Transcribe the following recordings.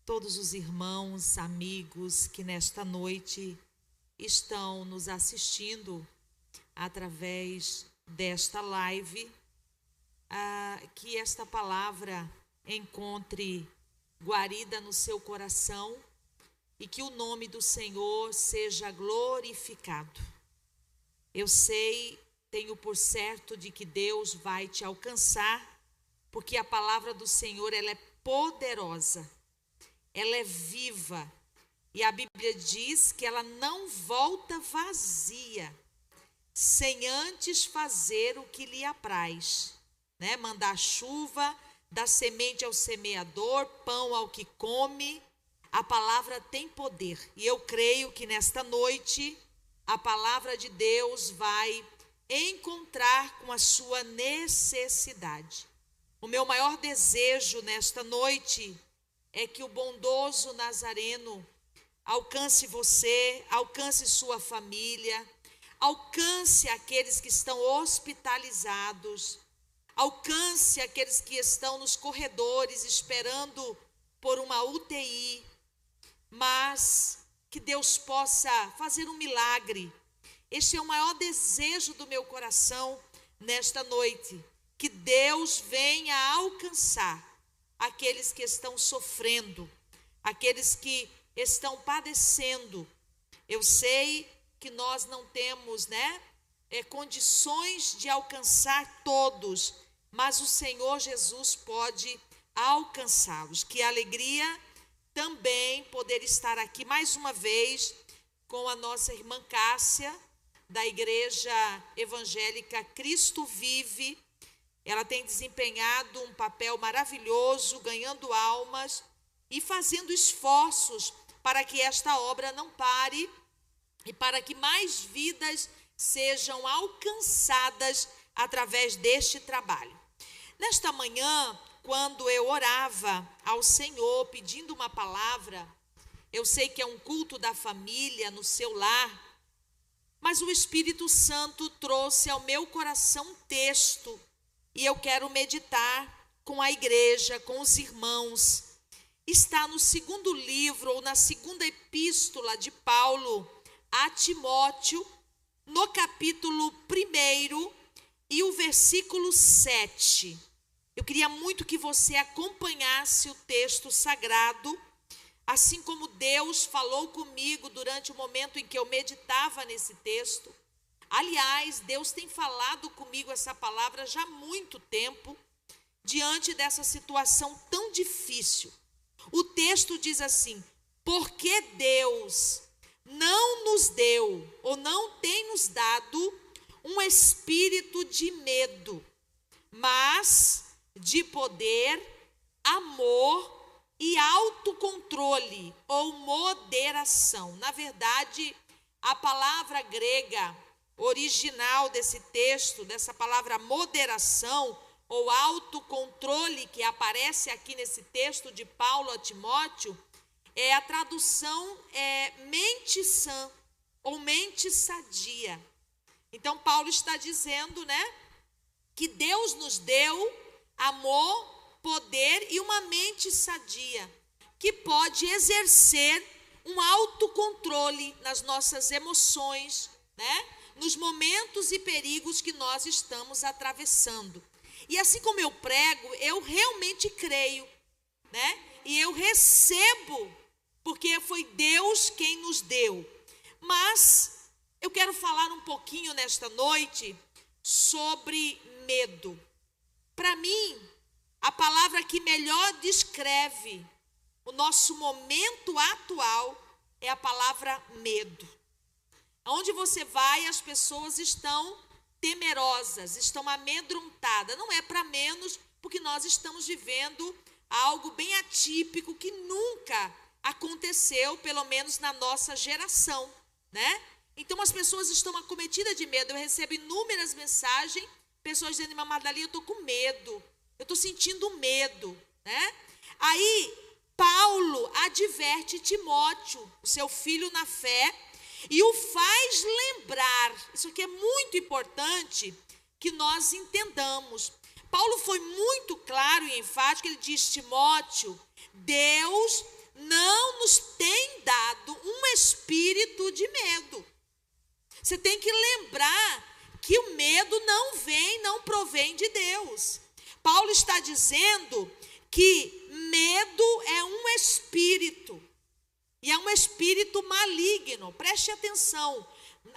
todos os irmãos, amigos que nesta noite estão nos assistindo através desta live, que esta palavra encontre guarida no seu coração e que o nome do Senhor seja glorificado. Eu sei, tenho por certo de que Deus vai te alcançar, porque a palavra do Senhor ela é poderosa, ela é viva, e a Bíblia diz que ela não volta vazia, sem antes fazer o que lhe apraz, né? Mandar chuva, dar semente ao semeador, pão ao que come. A palavra tem poder, e eu creio que nesta noite a palavra de Deus vai encontrar com a sua necessidade. O meu maior desejo nesta noite é que o bondoso Nazareno alcance você, alcance sua família, alcance aqueles que estão hospitalizados, alcance aqueles que estão nos corredores esperando por uma UTI, mas que Deus possa fazer um milagre. Este é o maior desejo do meu coração nesta noite, que Deus venha alcançar aqueles que estão sofrendo, aqueles que estão padecendo. Eu sei que nós não temos, condições de alcançar todos, mas o Senhor Jesus pode alcançá-los. Que alegria também poder estar aqui mais uma vez com a nossa irmã Cássia, da Igreja Evangélica Cristo Vive. Ela tem desempenhado um papel maravilhoso, ganhando almas e fazendo esforços para que esta obra não pare e para que mais vidas sejam alcançadas através deste trabalho. Nesta manhã, quando eu orava ao Senhor pedindo uma palavra, eu sei que é um culto da família no seu lar, mas o Espírito Santo trouxe ao meu coração um texto e eu quero meditar com a igreja, com os irmãos. Está no segundo livro ou na segunda epístola de Paulo a Timóteo, no capítulo 1 e o versículo 7. Eu queria muito que você acompanhasse o texto sagrado, assim como Deus falou comigo durante o momento em que eu meditava nesse texto. Aliás, Deus tem falado comigo essa palavra já há muito tempo, diante dessa situação tão difícil. O texto diz assim: porque Deus não nos deu ou não tem nos dado um espírito de medo, mas de poder, amor e autocontrole ou moderação. Na verdade, a palavra grega original desse texto, dessa palavra moderação ou autocontrole que aparece aqui nesse texto de Paulo a Timóteo, a tradução é mente sã ou mente sadia. Então Paulo está dizendo, que Deus nos deu amor, poder e uma mente sadia, que pode exercer um autocontrole nas nossas emoções, nos momentos e perigos que nós estamos atravessando. E assim como eu prego, eu realmente creio, e eu recebo, porque foi Deus quem nos deu. Mas eu quero falar um pouquinho nesta noite sobre medo. Para mim, a palavra que melhor descreve o nosso momento atual é a palavra medo. Onde você vai, as pessoas estão temerosas, estão amedrontadas. Não é para menos, porque nós estamos vivendo algo bem atípico que nunca aconteceu, pelo menos na nossa geração, Então as pessoas estão acometidas de medo. Eu recebo inúmeras mensagens, pessoas dizendo: irmã Madalena, eu estou com medo, eu estou sentindo medo, Aí Paulo adverte Timóteo, o seu filho na fé, e o faz lembrar. Isso aqui é muito importante que nós entendamos. Paulo foi muito claro e enfático. Ele diz: Timóteo, Deus não nos tem dado um espírito de medo. Você tem que lembrar que o medo não provém de Deus. Paulo está dizendo que medo é um espírito, e é um espírito maligno. Preste atenção,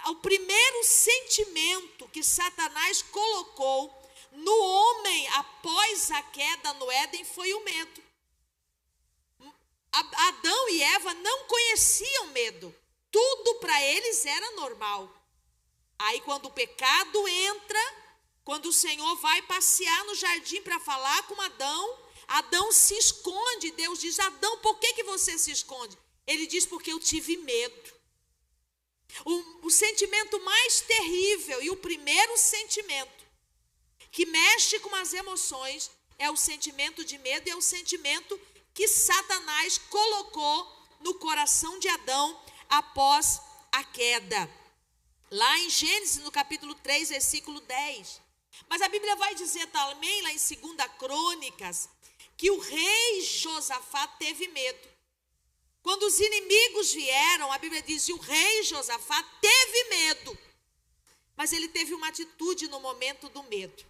o primeiro sentimento que Satanás colocou no homem após a queda no Éden foi o medo. Adão e Eva não conheciam medo, tudo para eles era normal. Aí quando o pecado entra, quando o Senhor vai passear no jardim para falar com Adão, Adão se esconde. Deus diz: Adão, por que você se esconde? Ele diz: porque eu tive medo. O sentimento mais terrível e o primeiro sentimento que mexe com as emoções é o sentimento de medo, e é o sentimento que Satanás colocou no coração de Adão após a queda. Lá em Gênesis, no capítulo 3, versículo 10. Mas a Bíblia vai dizer também, lá em 2 Crônicas, que o rei Josafá teve medo. Quando os inimigos vieram, a Bíblia diz que o rei Josafá teve medo. Mas ele teve uma atitude no momento do medo.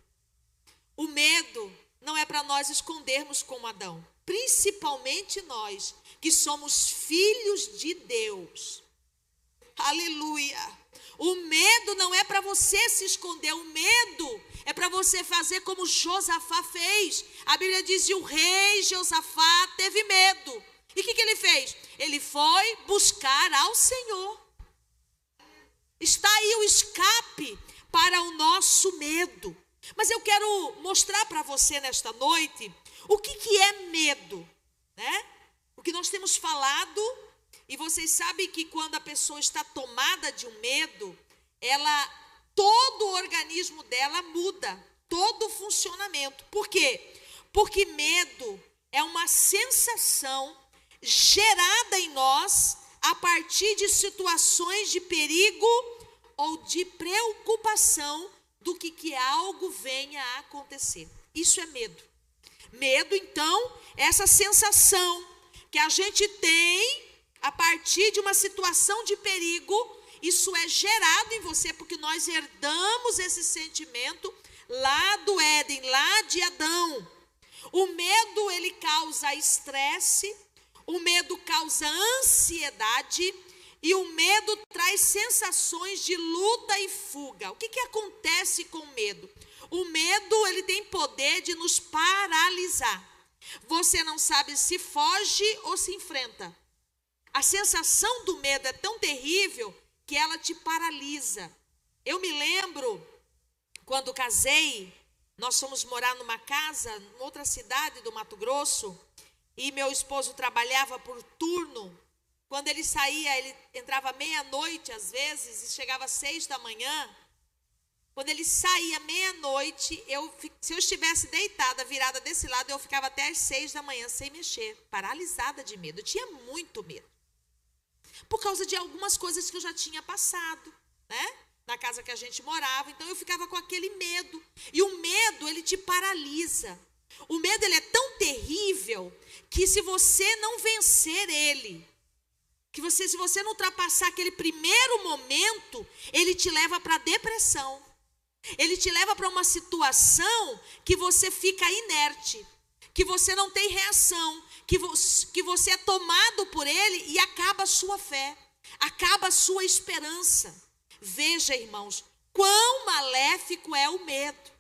O medo não é para nós escondermos como Adão. Principalmente nós, que somos filhos de Deus. Aleluia! O medo não é para você se esconder, o medo é para você fazer como Josafá fez. A Bíblia diz que o rei Josafá teve medo. E o que ele fez? Ele foi buscar ao Senhor. Está aí o escape para o nosso medo. Mas eu quero mostrar para você nesta noite o que é medo, né? O que nós temos falado, e vocês sabem que quando a pessoa está tomada de um medo, todo o organismo dela muda, todo o funcionamento. Por quê? Porque medo é uma sensação gerada em nós a partir de situações de perigo ou de preocupação do que algo venha a acontecer. Isso é medo. Medo, então, é essa sensação que a gente tem a partir de uma situação de perigo. Isso é gerado em você porque nós herdamos esse sentimento lá do Éden, lá de Adão. O medo, ele causa estresse, o medo causa ansiedade e o medo traz sensações de luta e fuga. O que acontece com o medo? O medo, ele tem poder de nos paralisar. Você não sabe se foge ou se enfrenta. A sensação do medo é tão terrível que ela te paralisa. Eu me lembro, quando casei, nós fomos morar numa casa, em outra cidade do Mato Grosso, e meu esposo trabalhava por turno. Quando ele saía, ele entrava meia-noite às vezes e chegava às 6 da manhã. Quando ele saía meia-noite, se eu estivesse deitada, virada desse lado, eu ficava até às 6 da manhã sem mexer, paralisada de medo. Eu tinha muito medo. Por causa de algumas coisas que eu já tinha passado, né? Na casa que a gente morava. Então eu ficava com aquele medo. E o medo, ele te paralisa. O medo, ele é tão terrível que se você não vencer ele, se você não ultrapassar aquele primeiro momento, ele te leva para a depressão. Ele te leva para uma situação que você fica inerte, que você não tem reação, que você é tomado por ele e acaba a sua fé, acaba a sua esperança. Veja, irmãos, quão maléfico é o medo.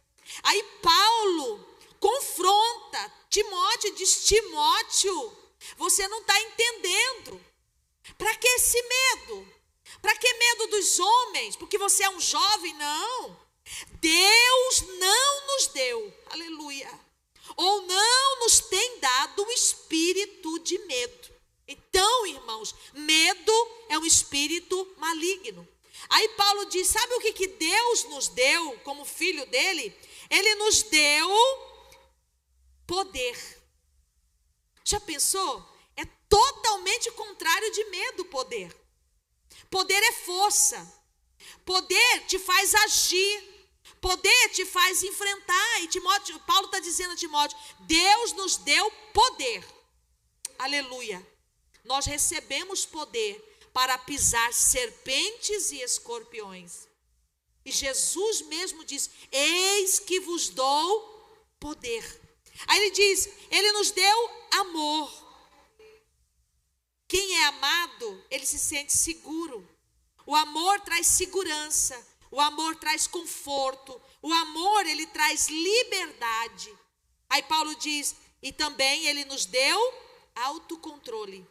Aí Paulo confronta Timóteo e diz: Timóteo, você não está entendendo. Para que esse medo? Para que medo dos homens? Porque você é um jovem? Não. Deus não nos deu, aleluia, ou não nos tem dado um espírito de medo. Então, irmãos, medo é um espírito maligno. Aí Paulo diz: sabe o que Deus nos deu como filho dele? Ele nos deu poder. Já pensou? É totalmente contrário de medo, poder. Poder é força. Poder te faz agir. Poder te faz enfrentar. E Paulo está dizendo a Timóteo: Deus nos deu poder. Aleluia. nós recebemos poder para pisar serpentes e escorpiões. E Jesus mesmo diz: eis que vos dou poder. Aí ele diz, ele nos deu amor. Quem é amado, ele se sente seguro. O amor traz segurança, o amor traz conforto, o amor, ele traz liberdade. Aí Paulo diz, e também ele nos deu autocontrole,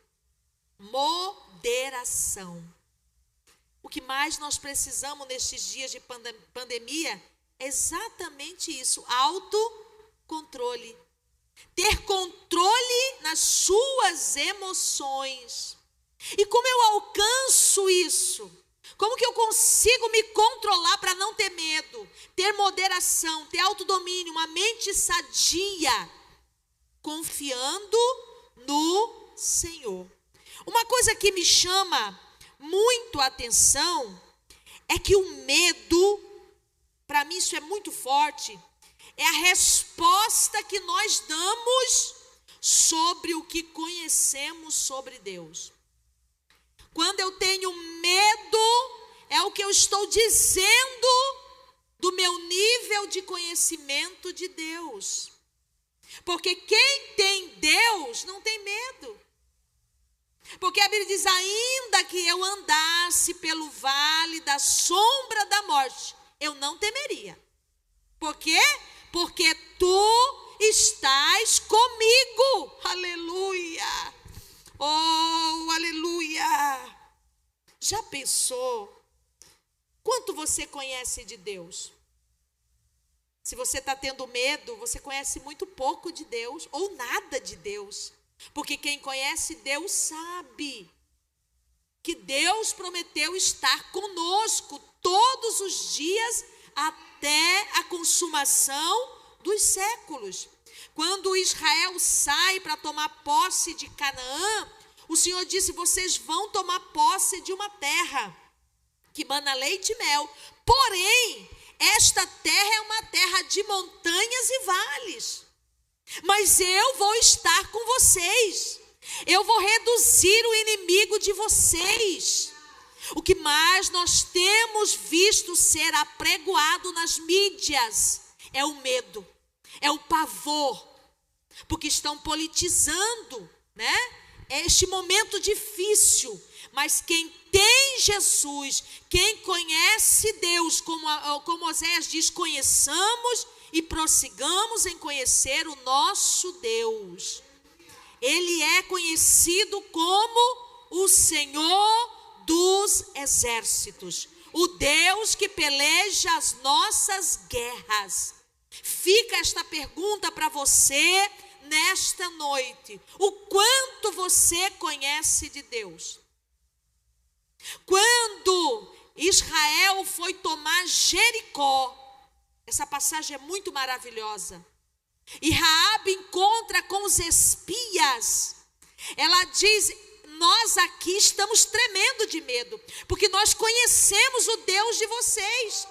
moderação. O que mais nós precisamos nestes dias de pandemia é exatamente isso, autocontrole. Ter controle nas suas emoções. E como eu alcanço isso? Como que eu consigo me controlar para não ter medo, ter moderação, ter autodomínio, uma mente sadia, confiando no Senhor? Uma coisa que me chama muito a atenção é que o medo, para mim isso é muito forte, é a resposta que nós damos sobre o que conhecemos sobre Deus. Quando eu tenho medo, é o que eu estou dizendo do meu nível de conhecimento de Deus. Porque quem tem Deus não tem medo. Porque a Bíblia diz, ainda que eu andasse pelo vale da sombra da morte, eu não temeria. Por quê? Porque tu estás comigo. Aleluia. Oh, aleluia. Já pensou quanto você conhece de Deus? Se você está tendo medo, você conhece muito pouco de Deus ou nada de Deus. Porque quem conhece Deus sabe que Deus prometeu estar conosco todos os dias até a consumação dos séculos. Quando Israel sai para tomar posse de Canaã, o Senhor disse, vocês vão tomar posse de uma terra que mana leite e mel. Porém, esta terra é uma terra de montanhas e vales. Mas eu vou estar com vocês. Eu vou reduzir o inimigo de vocês. O que mais nós temos visto ser apregoado nas mídias é o medo, é o pavor, porque estão politizando, né? É este momento difícil, mas quem tem Jesus, quem conhece Deus, como Oséias diz, conheçamos e prossigamos em conhecer o nosso Deus. Ele é conhecido como o Senhor dos exércitos, o Deus que peleja as nossas guerras. Fica esta pergunta para você nesta noite: o quanto você conhece de Deus? Quando Israel foi tomar Jericó, essa passagem é muito maravilhosa, e Raabe encontra com os espias, ela diz, nós aqui estamos tremendo de medo, porque nós conhecemos o Deus de vocês.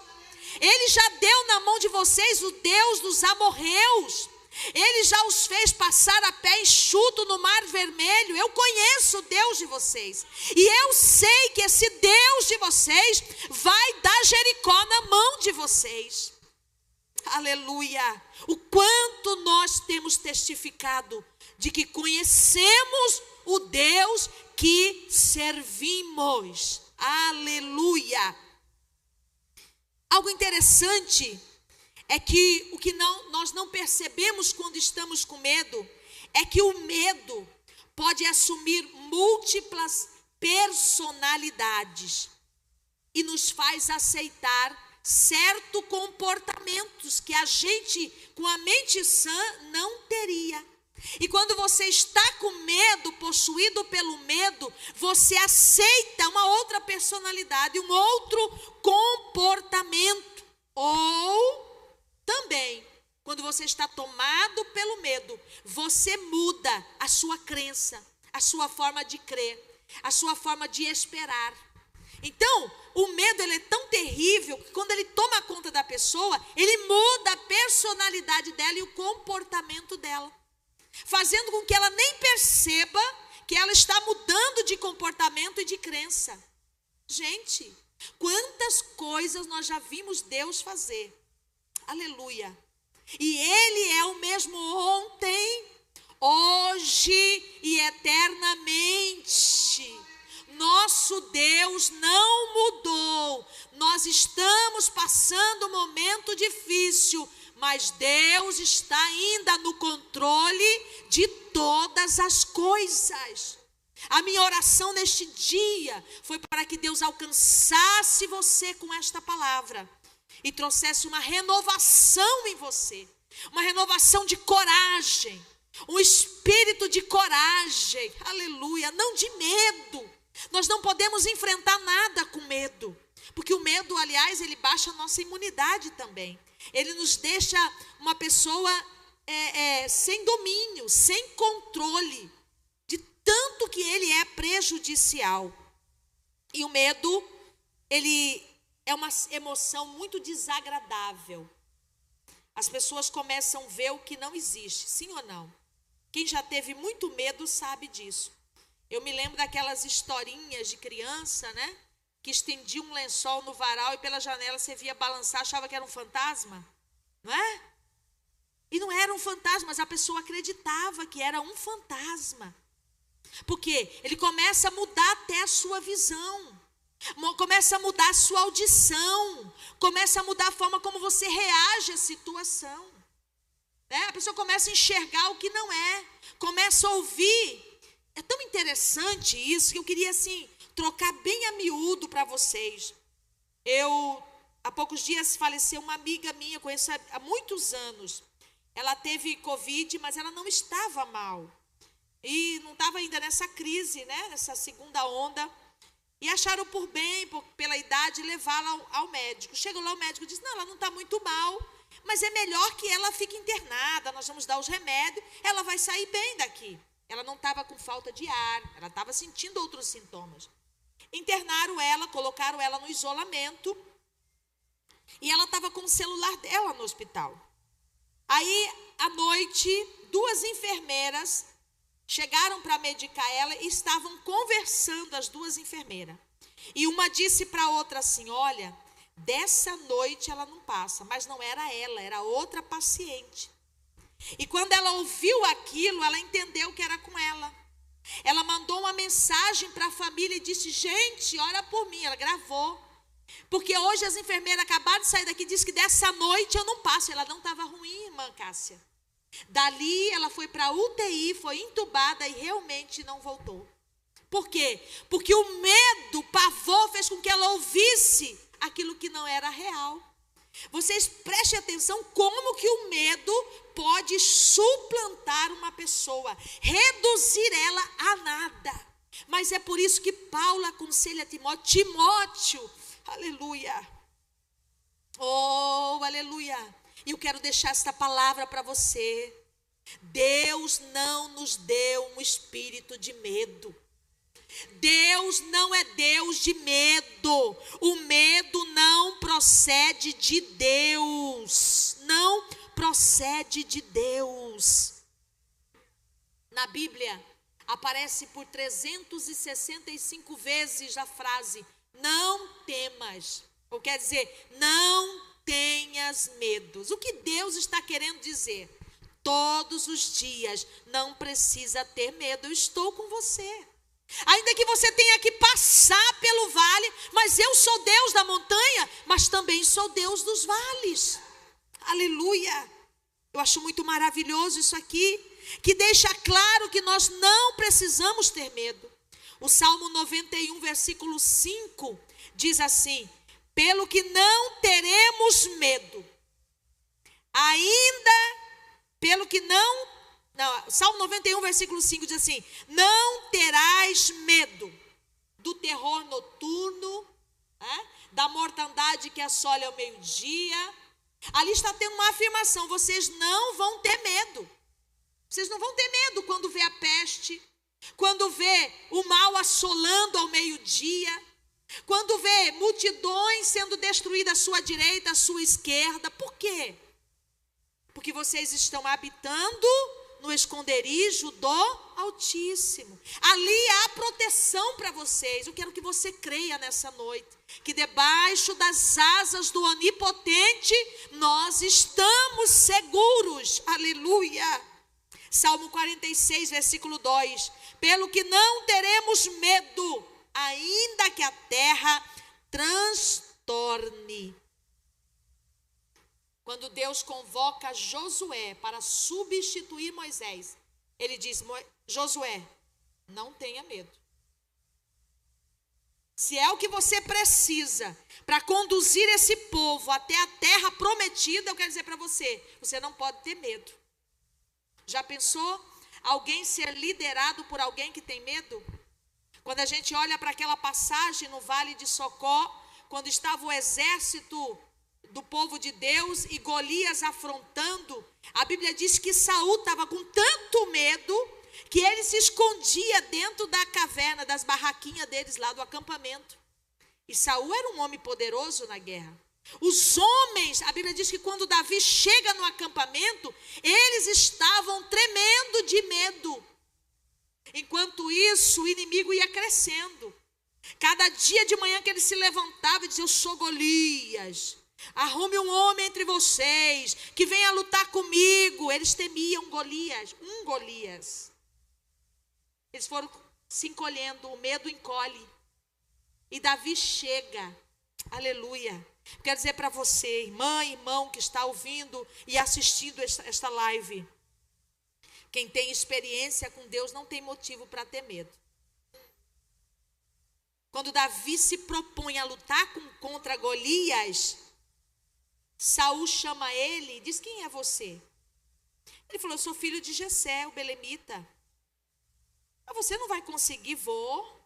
Ele já deu na mão de vocês o Deus dos amorreus. Ele já os fez passar a pé enxuto no Mar Vermelho. Eu conheço o Deus de vocês. E eu sei que esse Deus de vocês vai dar Jericó na mão de vocês. Aleluia. O quanto nós temos testificado de que conhecemos o Deus que servimos. Aleluia. Algo interessante é que o que nós não percebemos quando estamos com medo é que o medo pode assumir múltiplas personalidades e nos faz aceitar certos comportamentos que a gente, com a mente sã, não teria. E quando você está com medo, possuído pelo medo, você aceita uma outra personalidade, um outro comportamento. Ou também, quando você está tomado pelo medo, você muda a sua crença, a sua forma de crer, a sua forma de esperar. Então, o medo ele é tão terrível que quando ele toma conta da pessoa, ele muda a personalidade dela e o comportamento dela, fazendo com que ela nem perceba que ela está mudando de comportamento e de crença. Gente, quantas coisas nós já vimos Deus fazer. Aleluia. E Ele é o mesmo ontem, hoje e eternamente. Nosso Deus não mudou. Nós estamos passando um momento difícil, mas Deus está ainda no controle de todas as coisas. A minha oração neste dia foi para que Deus alcançasse você com esta palavra e trouxesse uma renovação em você, uma renovação de coragem, um espírito de coragem, aleluia, não de medo. Nós não podemos enfrentar nada com medo, porque o medo, aliás, ele baixa a nossa imunidade também. Ele nos deixa uma pessoa sem domínio, sem controle, de tanto que ele é prejudicial. E o medo, ele é uma emoção muito desagradável. As pessoas começam a ver o que não existe, sim ou não? Quem já teve muito medo sabe disso. Eu me lembro daquelas historinhas de criança, né? Que estendia um lençol no varal e pela janela você via balançar, achava que era um fantasma, não é? E não era um fantasma, mas a pessoa acreditava que era um fantasma. Porque ele começa a mudar até a sua visão, começa a mudar a sua audição, começa a mudar a forma como você reage à situação. Né? A pessoa começa a enxergar o que não é, começa a ouvir. É tão interessante isso que eu queria assim trocar bem a miúdo para vocês. Há poucos dias faleceu uma amiga minha, conheço há muitos anos. Ela teve Covid, mas ela não estava mal. E não estava ainda nessa crise, né? Nessa segunda onda. E acharam por bem, pela idade, levá-la ao médico. Chegou lá, o médico disse, não, ela não está muito mal, mas é melhor que ela fique internada, nós vamos dar os remédios, ela vai sair bem daqui. Ela não estava com falta de ar, ela estava sentindo outros sintomas. Internaram ela, colocaram ela no isolamento e ela estava com o celular dela no hospital. Aí, à noite, 2 enfermeiras chegaram para medicar ela e estavam conversando, as 2 enfermeiras. E uma disse para a outra assim, olha, dessa noite ela não passa, mas não era ela, era outra paciente. E quando ela ouviu aquilo, ela entendeu que era com ela. Ela mandou uma mensagem para a família e disse, gente, ora por mim. Ela gravou. Porque hoje as enfermeiras acabaram de sair daqui e disse que dessa noite eu não passo. Ela não estava ruim, irmã Cássia. Dali ela foi para a UTI, foi entubada e realmente não voltou. Por quê? Porque o medo, o pavor fez com que ela ouvisse aquilo que não era real. Vocês prestem atenção como que o medo pode suplantar uma pessoa, reduzir ela a nada. Mas é por isso que Paulo aconselha Timóteo, aleluia, oh, aleluia. E eu quero deixar esta palavra para você. Deus não nos deu um espírito de medo. Deus não é Deus de medo. O medo não procede de Deus. Não procede de Deus. Na Bíblia aparece por 365 vezes a frase não temas. Ou quer dizer, não tenhas medos. O que Deus está querendo dizer? Todos os dias, não precisa ter medo, eu estou com você. Ainda que você tenha que passar pelo vale, mas eu sou Deus da montanha, mas também sou Deus dos vales. Aleluia. Eu acho muito maravilhoso isso aqui, que deixa claro que nós não precisamos ter medo. O Salmo 91, versículo 5, diz assim, pelo que não teremos medo, ainda pelo que não, Salmo 91, versículo 5 diz assim, não terás medo do terror noturno, da mortandade que assola ao meio-dia. Ali está tendo uma afirmação, vocês não vão ter medo. Vocês não vão ter medo quando vê a peste, quando vê o mal assolando ao meio-dia, quando vê multidões sendo destruídas à sua direita, à sua esquerda. Por quê? Porque vocês estão habitando no esconderijo do Altíssimo. Ali há proteção para vocês. Eu quero que você creia nessa noite, que debaixo das asas do Onipotente nós estamos seguros. Aleluia. Salmo 46, versículo 2. Pelo que não teremos medo, ainda que a terra transtorne. Quando Deus convoca Josué para substituir Moisés, ele diz: Josué, não tenha medo. Se é o que você precisa para conduzir esse povo até a terra prometida, eu quero dizer para você, você não pode ter medo. Já pensou alguém ser liderado por alguém que tem medo? Quando a gente olha para aquela passagem no Vale de Socó, quando estava o exército do povo de Deus e Golias afrontando, a Bíblia diz que Saul estava com tanto medo que ele se escondia dentro da caverna, das barraquinhas deles lá do acampamento. E Saul era um homem poderoso na guerra. Os homens, a Bíblia diz que quando Davi chega no acampamento, eles estavam tremendo de medo. Enquanto isso, o inimigo ia crescendo. Cada dia de manhã que ele se levantava e dizia: eu sou Golias, arrume um homem entre vocês, que venha lutar comigo. Eles temiam Golias, Golias. Eles foram se encolhendo, o medo encolhe. E Davi chega, aleluia. Quero dizer para você, irmã, irmão, que está ouvindo e assistindo esta live, quem tem experiência com Deus não tem motivo para ter medo. Quando Davi se propõe a lutar contra Golias, Saul chama ele e diz: quem é você? Ele falou: eu sou filho de Jessé, o belemita. Mas você não vai conseguir, vou.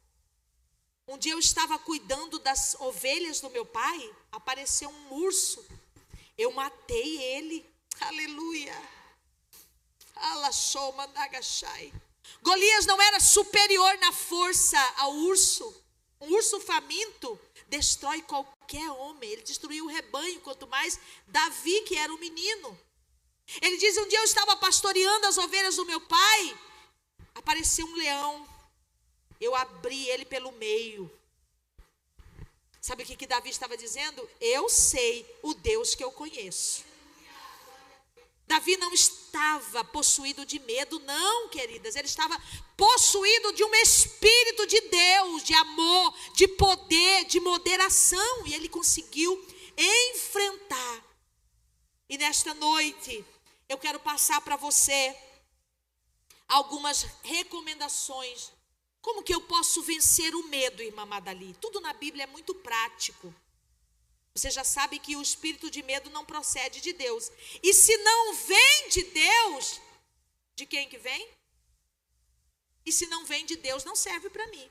Um dia eu estava cuidando das ovelhas do meu pai, apareceu um urso, eu matei ele, aleluia. Golias não era superior na força ao urso. Um urso faminto destrói qualquer homem, ele destruiu o rebanho, quanto mais Davi, que era um menino. Ele diz: um dia eu estava pastoreando as ovelhas do meu pai, apareceu um leão, eu abri ele pelo meio. Sabe o que Davi estava dizendo? Eu sei o Deus que eu conheço. Davi não estava possuído de medo, não, queridas. Ele estava possuído de um espírito de Deus, de amor, de poder, de moderação. E ele conseguiu enfrentar. E nesta noite, eu quero passar para você algumas recomendações. Como que eu posso vencer o medo, irmã Madali? Tudo na Bíblia é muito prático. Você já sabe que o espírito de medo não procede de Deus. E se não vem de Deus, de quem que vem? E se não vem de Deus, não serve para mim.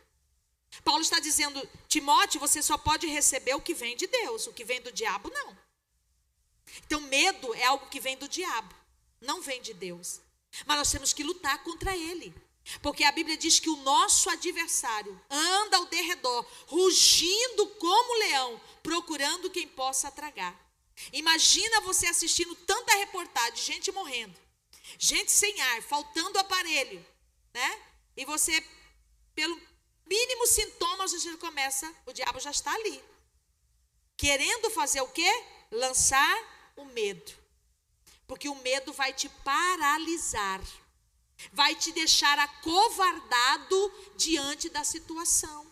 Paulo está dizendo: Timóteo, você só pode receber o que vem de Deus. O que vem do diabo, não. Então, medo é algo que vem do diabo, não vem de Deus. Mas nós temos que lutar contra ele. Porque a Bíblia diz que o nosso adversário anda ao derredor, rugindo como leão, procurando quem possa tragar. Imagina você assistindo tanta reportagem de gente morrendo, gente sem ar, faltando aparelho, né? E você, pelo mínimo sintoma, você começa, o diabo já está ali. Querendo fazer o quê? Lançar o medo. Porque o medo vai te paralisar. Vai te deixar acovardado diante da situação.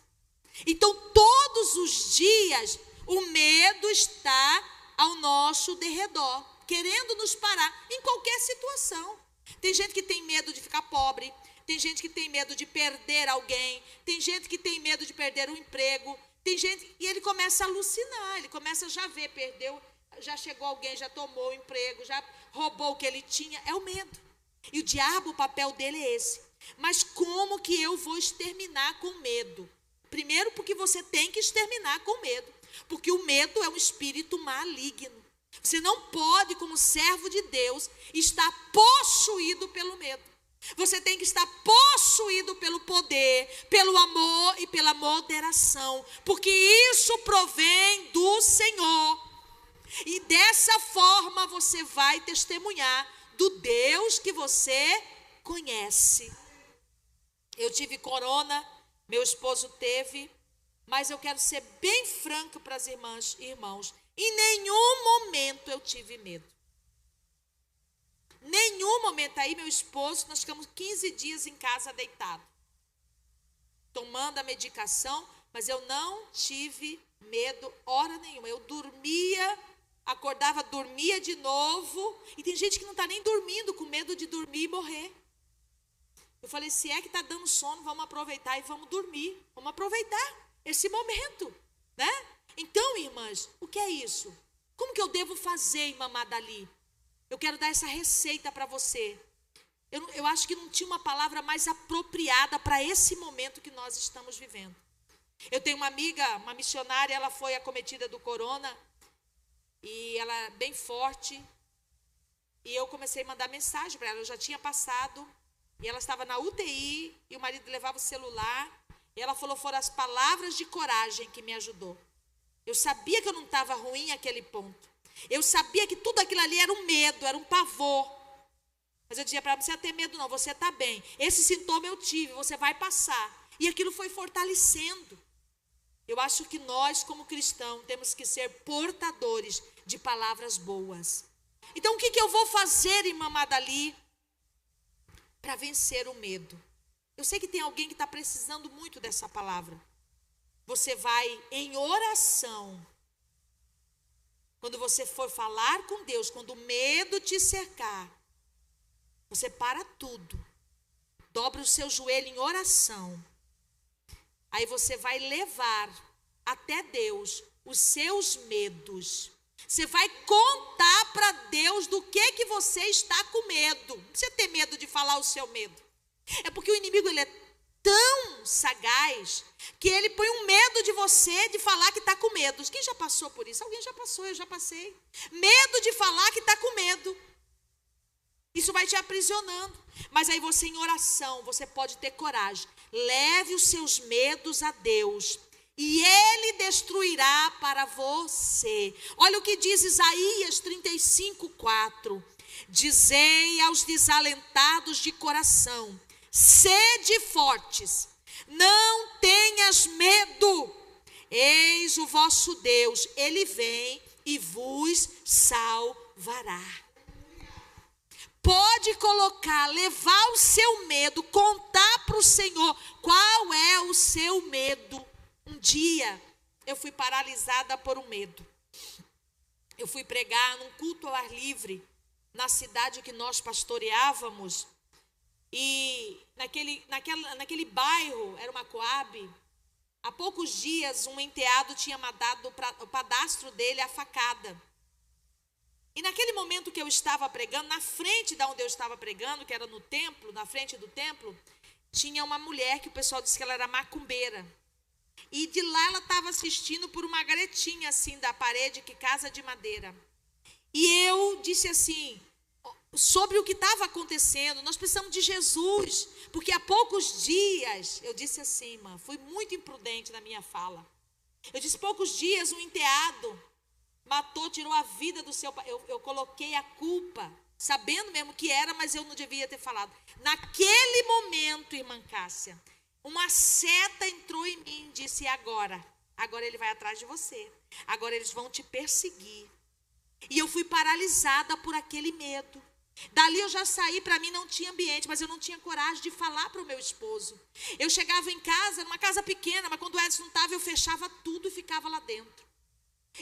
Então, todos os dias, o medo está ao nosso derredor, querendo nos parar em qualquer situação. Tem gente que tem medo de ficar pobre, tem gente que tem medo de perder alguém, tem gente que tem medo de perder um emprego, tem gente, e ele começa a alucinar, ele começa a já ver, perdeu, já chegou alguém, já tomou o emprego, já roubou o que ele tinha, é o medo. E o diabo, o papel dele é esse. Mas como que eu vou exterminar com medo? Primeiro, porque você tem que exterminar com medo. Porque o medo é um espírito maligno. Você não pode, como servo de Deus, estar possuído pelo medo. Você tem que estar possuído pelo poder, pelo amor e pela moderação. Porque isso provém do Senhor. E dessa forma você vai testemunhar do Deus que você conhece. Eu tive corona, meu esposo teve, mas eu quero ser bem franco para as irmãs e irmãos. Em nenhum momento eu tive medo. Nenhum momento. Aí meu esposo, nós ficamos 15 dias em casa deitado, tomando a medicação, mas eu não tive medo hora nenhuma. Eu dormia, acordava, dormia de novo. E tem gente que não está nem dormindo, com medo de dormir e morrer. Eu falei, se é que está dando sono, vamos aproveitar e vamos dormir. Vamos aproveitar esse momento, né? Então, irmãs, o que é isso? Como que eu devo fazer, irmã Madali? Eu quero dar essa receita para você. Eu acho que não tinha uma palavra mais apropriada para esse momento que nós estamos vivendo. Eu tenho uma amiga, uma missionária, ela foi acometida do corona, e ela é bem forte, e eu comecei a mandar mensagem para ela. Eu já tinha passado, e ela estava na UTI, e o marido levava o celular, e ela falou, foram as palavras de coragem que me ajudou. Eu sabia que eu não estava ruim naquele ponto. Eu sabia que tudo aquilo ali era um medo, era um pavor. Mas eu dizia para ela, não precisa ter medo não, você está bem. Esse sintoma eu tive, você vai passar. E aquilo foi fortalecendo. Eu acho que nós, como cristãos, temos que ser portadores de palavras boas. Então, o que eu vou fazer, irmã Madali, para vencer o medo? Eu sei que tem alguém que está precisando muito dessa palavra. Você vai em oração. Quando você for falar com Deus, quando o medo te cercar, você para tudo. Dobra o seu joelho em oração. Aí você vai levar até Deus os seus medos. Você vai contar para Deus do que você está com medo. Não precisa ter medo de falar o seu medo. É porque o inimigo, ele é tão sagaz que ele põe um medo de você de falar que está com medo. Quem já passou por isso? Alguém já passou, eu já passei. Medo de falar que está com medo. Isso vai te aprisionando. Mas aí você em oração, você pode ter coragem. Leve os seus medos a Deus e Ele destruirá para você. Olha o que diz Isaías 35:4. Dizei aos desalentados de coração, sede fortes, não tenhas medo. Eis o vosso Deus, Ele vem e vos salvará. Pode colocar, levar o seu medo, contar para o Senhor qual é o seu medo. Um dia eu fui paralisada por um medo. Eu fui pregar num culto ao ar livre na cidade que nós pastoreávamos. E naquele bairro, era uma Coab, há poucos dias um enteado tinha mandado o padastro dele a facada. E naquele momento que eu estava pregando, na frente de onde eu estava pregando, que era no templo, na frente do templo, tinha uma mulher que o pessoal disse que ela era macumbeira. E de lá ela estava assistindo por uma garetinha assim da parede, que casa de madeira. E eu disse assim, sobre o que estava acontecendo, nós precisamos de Jesus, porque há poucos dias, eu disse assim, irmã, fui muito imprudente na minha fala. Eu disse, poucos dias um enteado matou, tirou a vida do seu pai. Eu coloquei a culpa, sabendo mesmo que era, mas eu não devia ter falado. Naquele momento, irmã Cássia, uma seta entrou em mim e disse, e agora? Agora ele vai atrás de você. Agora eles vão te perseguir. E eu fui paralisada por aquele medo. Dali eu já saí, para mim não tinha ambiente, mas eu não tinha coragem de falar para o meu esposo. Eu chegava em casa, numa casa pequena, mas quando o Edson não estava, eu fechava tudo e ficava lá dentro.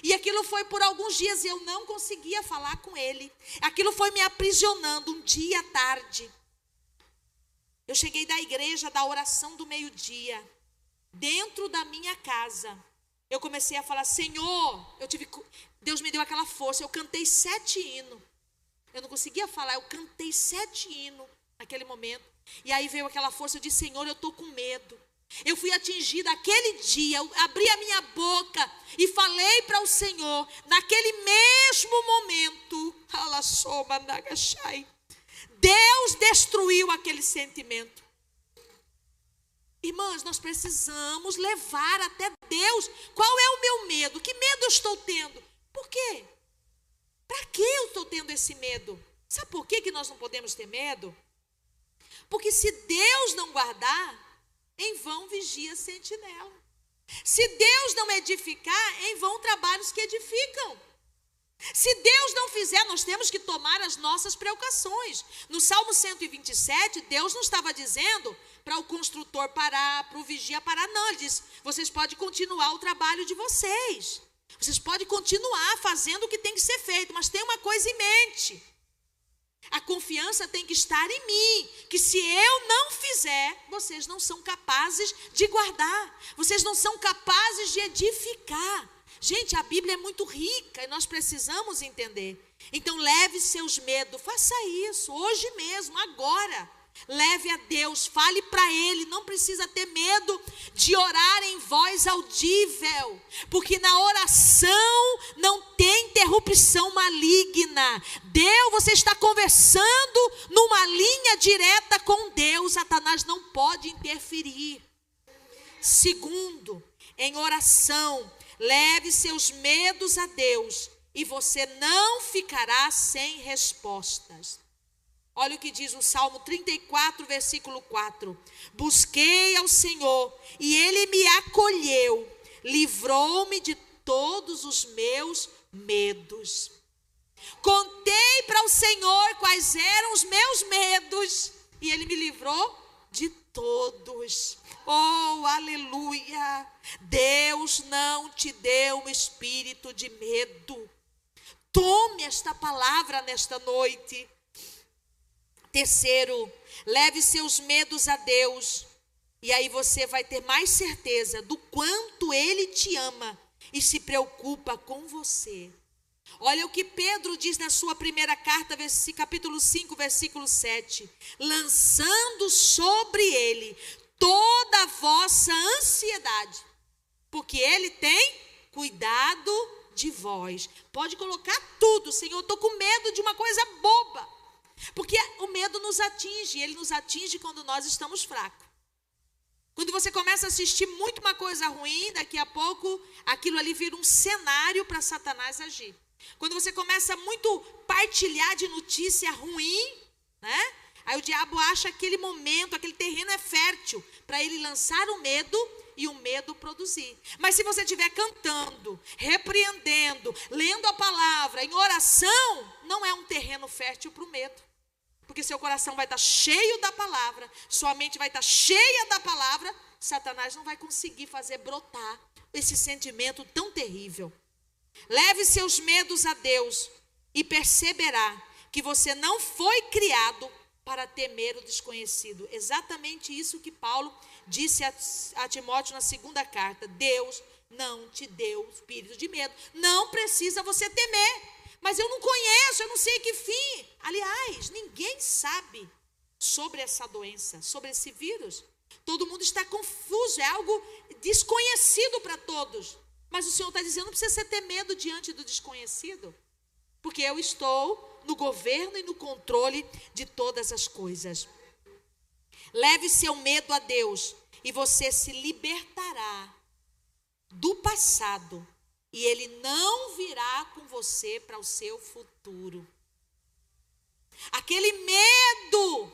E aquilo foi por alguns dias, eu não conseguia falar com ele. Aquilo foi me aprisionando. Um dia à tarde, eu cheguei da igreja, da oração do meio-dia, dentro da minha casa. Eu comecei a falar, Senhor, Deus me deu aquela força, eu cantei 7 hinos. Eu não conseguia falar, eu cantei 7 hinos naquele momento. E aí veio aquela força, eu disse, Senhor, eu estou com medo. Eu fui atingida aquele dia, eu abri a minha boca e falei para o Senhor, naquele mesmo momento, Deus destruiu aquele sentimento. Irmãs, nós precisamos levar até Deus. Qual é o meu medo? Que medo eu estou tendo? Por quê? Para que eu estou tendo esse medo? Sabe por que nós não podemos ter medo? Porque se Deus não guardar, em vão vigia a sentinela. Se Deus não edificar, em vão trabalhos que edificam. Se Deus não fizer, nós temos que tomar as nossas precauções. No Salmo 127, Deus não estava dizendo para o construtor parar, para o vigia parar. Não, ele disse, vocês podem continuar o trabalho de vocês. Vocês podem continuar fazendo o que tem que ser feito, mas tem uma coisa em mente. A confiança tem que estar em mim, que se eu não fizer, vocês não são capazes de guardar. Vocês não são capazes de edificar. Gente, a Bíblia é muito rica e nós precisamos entender. Então leve seus medos, faça isso, hoje mesmo, agora. Leve a Deus, fale para Ele, não precisa ter medo de orar em voz audível, porque na oração não tem interrupção maligna. Deus, você está conversando numa linha direta com Deus, Satanás não pode interferir. Segundo, em oração, leve seus medos a Deus e você não ficará sem respostas. Olha o que diz o Salmo 34, versículo 4. Busquei ao Senhor e Ele me acolheu, livrou-me de todos os meus medos. Contei para o Senhor quais eram os meus medos e Ele me livrou de todos. Oh, aleluia! Deus não te deu um espírito de medo. Tome esta palavra nesta noite. Terceiro, leve seus medos a Deus. E aí você vai ter mais certeza do quanto Ele te ama e se preocupa com você. Olha o que Pedro diz na sua primeira carta, capítulo 5, versículo 7. Lançando sobre Ele toda a vossa ansiedade, porque Ele tem cuidado de vós. Pode colocar tudo, Senhor, eu estou com medo de uma coisa boba. Porque o medo nos atinge, ele nos atinge quando nós estamos fracos. Quando você começa a assistir muito uma coisa ruim, daqui a pouco aquilo ali vira um cenário para Satanás agir. Quando você começa muito partilhar de notícia ruim, né? Aí o diabo acha aquele momento, aquele terreno é fértil para ele lançar o medo e o medo produzir. Mas se você estiver cantando, repreendendo, lendo a palavra, em oração, não é um terreno fértil para o medo. Porque seu coração vai estar cheio da palavra, sua mente vai estar cheia da palavra, Satanás não vai conseguir fazer brotar esse sentimento tão terrível. Leve seus medos a Deus e perceberá que você não foi criado para temer o desconhecido. Exatamente isso que Paulo disse a Timóteo na segunda carta. Deus não te deu espírito de medo. Não precisa você temer. Mas eu não conheço, eu não sei que fim. Aliás, ninguém sabe sobre essa doença, sobre esse vírus. Todo mundo está confuso, é algo desconhecido para todos. Mas o Senhor está dizendo, não precisa ter medo diante do desconhecido. Porque eu estou no governo e no controle de todas as coisas. Leve seu medo a Deus e você se libertará do passado. E Ele não virá com você para o seu futuro. Aquele medo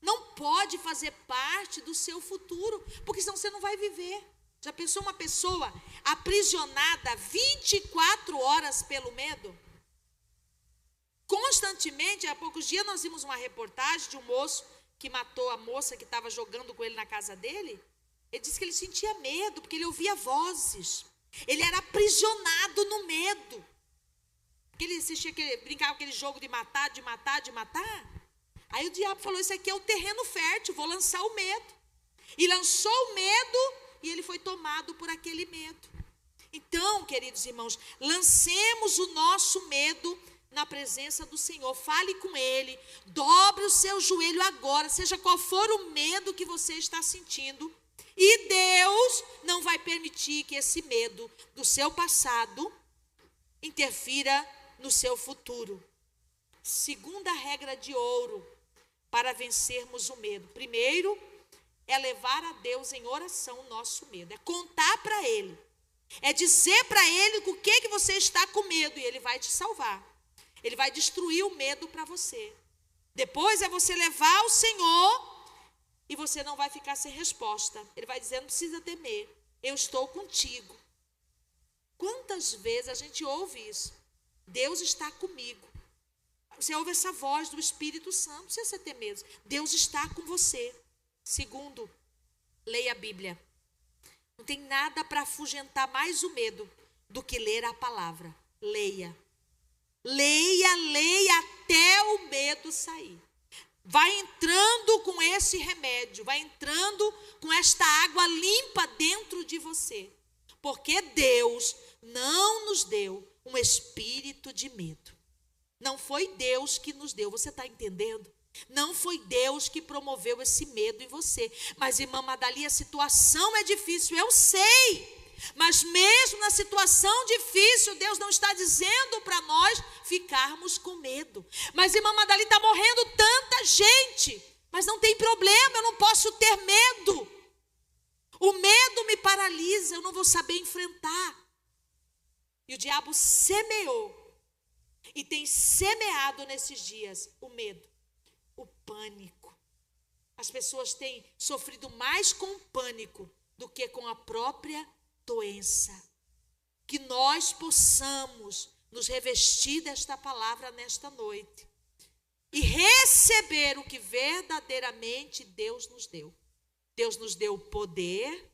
não pode fazer parte do seu futuro, porque senão você não vai viver. Já pensou uma pessoa aprisionada 24 horas pelo medo? Constantemente, há poucos dias nós vimos uma reportagem de um moço que matou a moça que estava jogando com ele na casa dele. Ele disse que ele sentia medo, porque ele ouvia vozes. Ele era aprisionado no medo. Porque ele assistia, brincava com aquele jogo de matar, de matar, de matar. Aí o diabo falou, isso aqui é o terreno fértil, vou lançar o medo. E lançou o medo e ele foi tomado por aquele medo. Então, queridos irmãos, lancemos o nosso medo na presença do Senhor. Fale com Ele, dobre o seu joelho agora, seja qual for o medo que você está sentindo. E Deus não vai permitir que esse medo do seu passado interfira no seu futuro. Segunda regra de ouro para vencermos o medo. Primeiro, é levar a Deus em oração o nosso medo. É contar para Ele. É dizer para Ele o que você está com medo e Ele vai te salvar. Ele vai destruir o medo para você. Depois é você levar ao Senhor e você não vai ficar sem resposta. Ele vai dizer, não precisa temer, eu estou contigo. Quantas vezes a gente ouve isso? Deus está comigo. Você ouve essa voz do Espírito Santo, não precisa ter medo. Deus está com você. Segundo, leia a Bíblia. Não tem nada para afugentar mais o medo do que ler a palavra. Leia. Leia, leia até o medo sair. Vai entrando com esse remédio, vai entrando com esta água limpa dentro de você. Porque Deus não nos deu um espírito de medo. Não foi Deus que nos deu, você está entendendo? Não foi Deus que promoveu esse medo em você. Mas, irmã Madali, a situação é difícil, eu sei. Mas mesmo na situação difícil, Deus não está dizendo para nós ficarmos com medo. Mas, irmã Madali, está morrendo tanta gente. Mas não tem problema, eu não posso ter medo. O medo me paralisa, eu não vou saber enfrentar. E o diabo semeou. E tem semeado nesses dias o medo, o pânico. As pessoas têm sofrido mais com o pânico do que com a própria doença. Que nós possamos nos revestir desta palavra nesta noite e receber o que verdadeiramente Deus nos deu. Deus nos deu poder,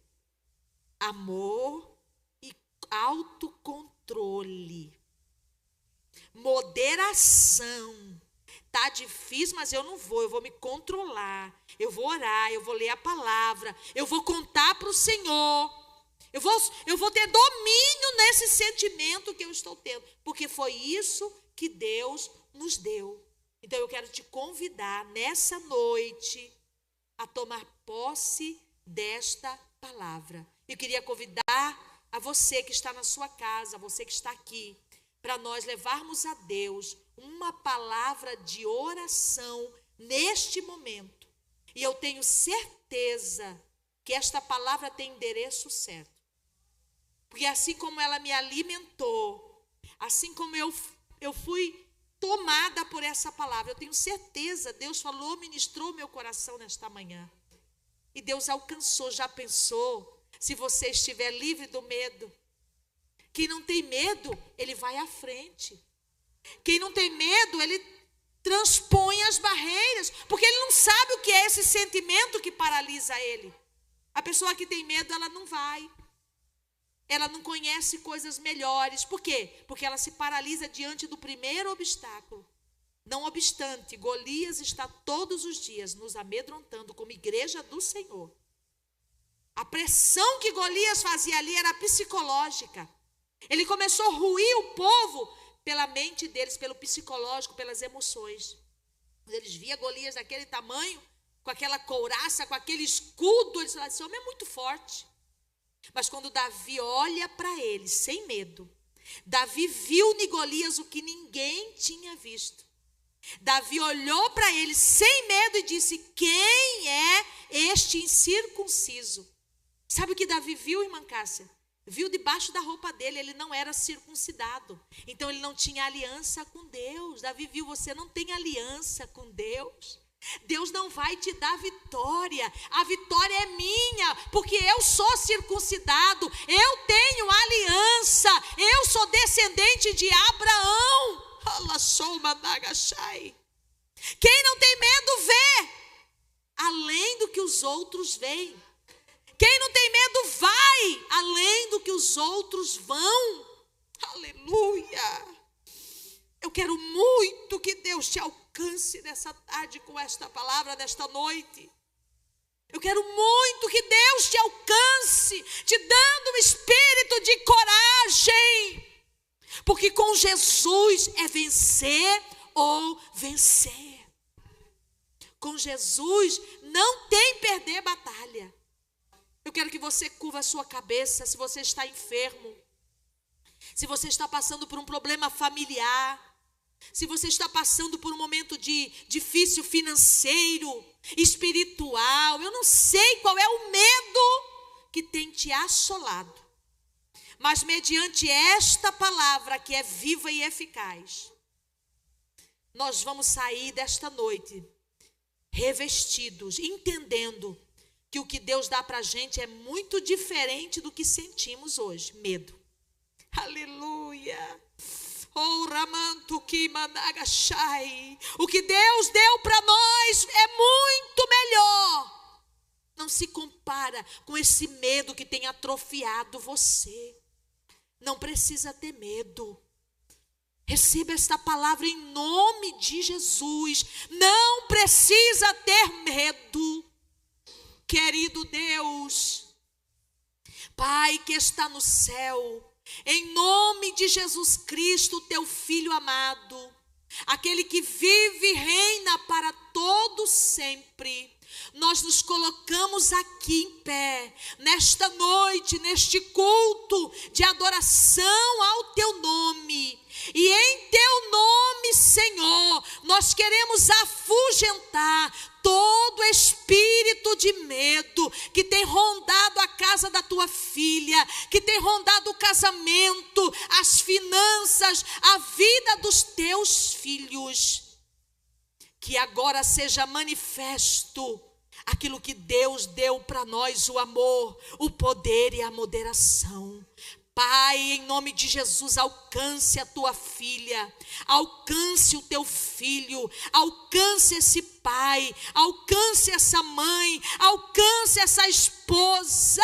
amor e autocontrole. Moderação. Tá difícil, mas eu não vou, eu vou me controlar. Eu vou orar, eu vou ler a palavra, eu vou contar para o Senhor. Eu vou ter domínio nesse sentimento que eu estou tendo, porque foi isso que Deus nos deu. Então eu quero te convidar nessa noite a tomar posse desta palavra. Eu queria convidar a você que está na sua casa, você que está aqui, para nós levarmos a Deus uma palavra de oração neste momento. E eu tenho certeza que esta palavra tem endereço certo. Porque assim como ela me alimentou, assim como eu fui tomada por essa palavra, eu tenho certeza, Deus falou, ministrou meu coração nesta manhã. E Deus alcançou, já pensou, se você estiver livre do medo. Quem não tem medo, ele vai à frente. Quem não tem medo, ele transpõe as barreiras, porque ele não sabe o que é esse sentimento que paralisa ele. A pessoa que tem medo, ela não vai. Ela não conhece coisas melhores. Por quê? Porque ela se paralisa diante do primeiro obstáculo. Não obstante, Golias está todos os dias nos amedrontando como igreja do Senhor. A pressão que Golias fazia ali era psicológica. Ele começou a ruir o povo pela mente deles, pelo psicológico, pelas emoções. Quando eles viam Golias daquele tamanho, com aquela couraça, com aquele escudo, eles falaram, esse homem é muito forte. Mas quando Davi olha para ele, sem medo, Davi viu em Golias o que ninguém tinha visto. Davi olhou para ele sem medo e disse, quem é este incircunciso? Sabe o que Davi viu, irmã Cássia? Viu debaixo da roupa dele, ele não era circuncidado. Então ele não tinha aliança com Deus. Davi viu, você não tem aliança com Deus. Deus não vai te dar vitória. A vitória é minha, porque eu sou circuncidado. Eu tenho aliança. Eu sou descendente de Abraão. Quem não tem medo vê além do que os outros veem. Quem não tem medo vai além do que os outros vão. Aleluia. Eu quero muito que Deus te alcance nessa tarde com esta palavra, nesta noite. Eu quero muito que Deus te alcance, te dando um espírito de coragem. Porque com Jesus é vencer ou vencer. Com Jesus não tem perder batalha. Eu quero que você curva a sua cabeça se você está enfermo. Se você está passando por um problema familiar. Se você está passando por um momento de difícil financeiro, espiritual. Eu não sei qual é o medo que tem te assolado. Mas mediante esta palavra que é viva e eficaz, nós vamos sair desta noite revestidos, entendendo que o que Deus dá para a gente é muito diferente do que sentimos hoje, medo. Aleluia! Oh, Ramanto Kimanagashai. O que Deus deu para nós é muito melhor. Não se compara com esse medo que tem atrofiado você. Não precisa ter medo. Receba esta palavra em nome de Jesus. Não precisa ter medo. Querido Deus, Pai que está no céu, em nome de Jesus Cristo, teu Filho amado, aquele que vive e reina para todo sempre, nós nos colocamos aqui em pé, nesta noite, neste culto de adoração ao teu nome. E em teu nome, Senhor, nós queremos afugentar todo espírito de medo que tem rondado a casa da tua filha, que tem rondado o casamento, as finanças, a vida dos teus filhos. Que agora seja manifesto aquilo que Deus deu para nós, o amor, o poder e a moderação. Pai, em nome de Jesus, alcance a tua filha, alcance o teu filho, alcance esse pai, alcance essa mãe, alcance essa esposa.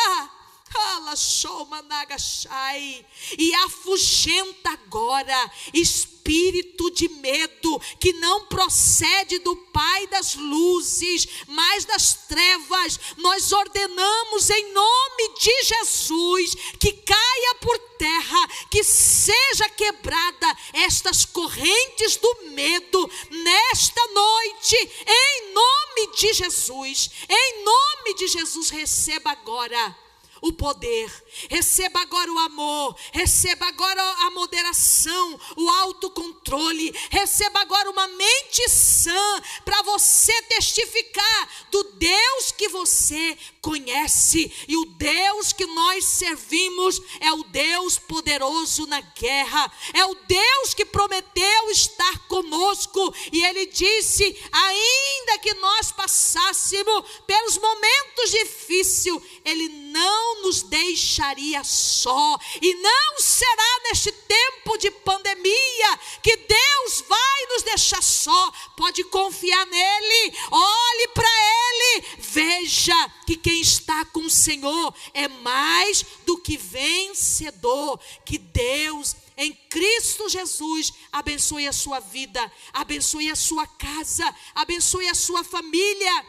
E afugenta agora espírito de medo que não procede do Pai das luzes, mas das trevas. Nós ordenamos em nome de Jesus que caia por terra, que seja quebrada estas correntes do medo nesta noite, em nome de Jesus. Em nome de Jesus, receba agora o poder, receba agora o amor, receba agora a moderação, o autocontrole, receba agora uma mente sã para você testificar do Deus que você conhece. E o Deus que nós servimos é o Deus poderoso na guerra, é o Deus que prometeu estar conosco, e Ele disse: ainda que nós passássemos pelos momentos difíceis, Ele não nos deixaria só, e não será neste tempo de pandemia que Deus vai nos deixar só. Pode confiar nele, olhe para ele, veja que quem está com o Senhor é mais do que vencedor. Que Deus em Cristo Jesus abençoe a sua vida, abençoe a sua casa, abençoe a sua família.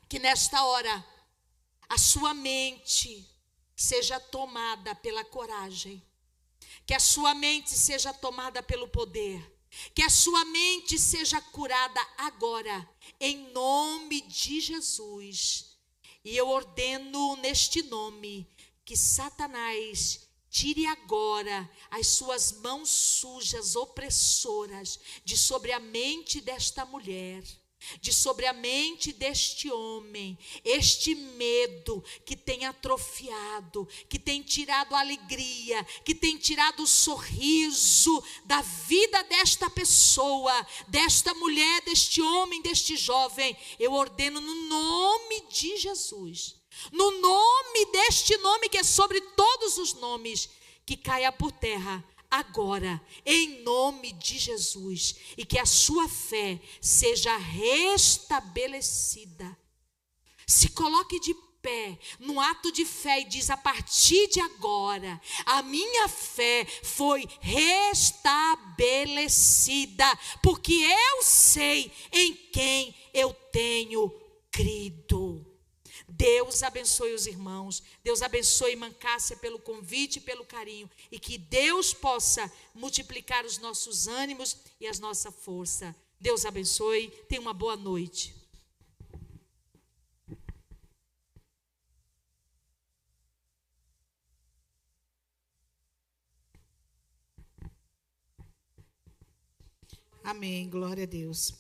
Que nesta hora a sua mente seja tomada pela coragem, que a sua mente seja tomada pelo poder, que a sua mente seja curada agora, em nome de Jesus. E eu ordeno neste nome que Satanás tire agora as suas mãos sujas, opressoras, de sobre a mente desta mulher, de sobre a mente deste homem. Este medo que tem atrofiado, que tem tirado a alegria, que tem tirado o sorriso da vida desta pessoa, desta mulher, deste homem, deste jovem, eu ordeno no nome de Jesus, no nome deste nome que é sobre todos os nomes, que caia por terra agora, em nome de Jesus, e que a sua fé seja restabelecida. Se coloque de pé, num ato de fé, e diz: a partir de agora, a minha fé foi restabelecida, porque eu sei em quem eu tenho crido. Deus abençoe os irmãos, Deus abençoe Mancássia pelo convite e pelo carinho, e que Deus possa multiplicar os nossos ânimos e a nossa força. Deus abençoe, tenha uma boa noite. Amém, glória a Deus.